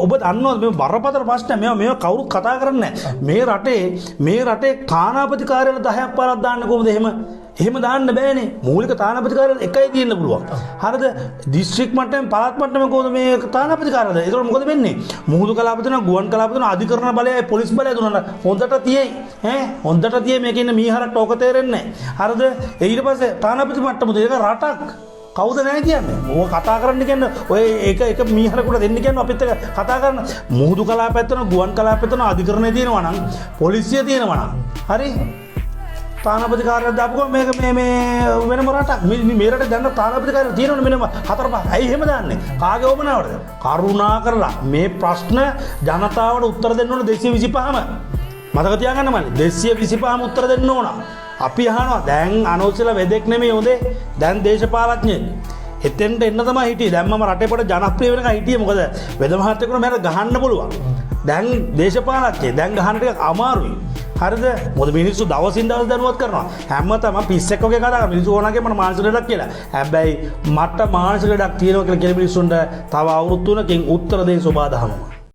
ඔබ දන්නවද මේ බරපතල ප්‍රශ්න මේවා කවුරුත් කතා කරන්නේ නැහැ. මේ රටේ තානාපති කාර්යාලය 10ක් 15ක් දාන්න කොහොමද එහෙම දාන්න බෑනේ. මූලික තානාපති කාර්යාලය එකයි තියෙන්න පුළුවන්. හරිද? දිස්ත්‍රික් මට්ටමෙන් පළාත් මට්ටමෙන් කොහොමද මේ තානාපති කාර්යාලය? ඒතකොට මොකද වෙන්නේ? මුහුදු කලාප දෙනවා, ගුවන් කලාප දෙනවා, අධිකරණ බලයයි පොලිස් බලයයි දුන්නා. හොඳට තියෙයි. හොඳට තියෙයි මේකේ ඉන්න මීහරට ඕක තේරෙන්නේ නැහැ. හරිද? ඊට පස්සේ තානාපති මට්ටම දෙක රටක් කවුද නැහැ කියන්නේ. ඕක කතා කරන්න කියන්නේ ඔය එක මීහරකට දෙන්න කියන්නේ අපිත් එක කතා කරන මුහුදු කලාපයක් තියෙනවා, ගුවන් කලාපයක් තියෙනවා, අධිකරණය තියෙනවා නම්, පොලිසිය තියෙනවා නම්. හරි? තානාපති කාර්යාලය දාපුවම මේක මේ වෙනම රටක්. මේ රටේ දැන් තානාපති කාර්යාලය තියෙනවනේ මෙන්න 4-5. ඇයි එහෙම දාන්නේ? කාගේ ඕමනාවටද? කරුණා කරලා මේ ප්‍රශ්න ජනතාවට උත්තර දෙන්න ඕන 225ම. මතක තියාගන්න මල්ලි 225ම උත්තර දෙන්න ඕන. අපි අහනවා දැන් අනෝසලා වෙදෙක් නෙමෙයි හොඳේ. දැන් දේශපාලඥයෙක්. එතෙන්ට එන්න තමයි හිටියේ. දැන් මම රටේ පොඩ ජනප්‍රිය වෙනකන් හිටියේ. මොකද වෙද මහත්තයෙකුට මට ගහන්න පුළුවන්. දැන් දේශපාලඥයෙක් දැන් ගහන්න ටිකක් අමාරුයි. හරිද? මොකද මිනිස්සු දවසින් දවස් දැනුවත් කරනවා. හැමතැනම පිස්සෙක් වගේ කතා කරනවා. මිනිස්සු ඕනගේ මට මානසික ලෙඩක් කියලා. හැබැයි මට මානසික ලෙඩක් තියෙනවා කියලා කියන මිනිස්සුන්ට තව අවුරුදු 3කින් උත්තර දෙයි සෝබාදහම.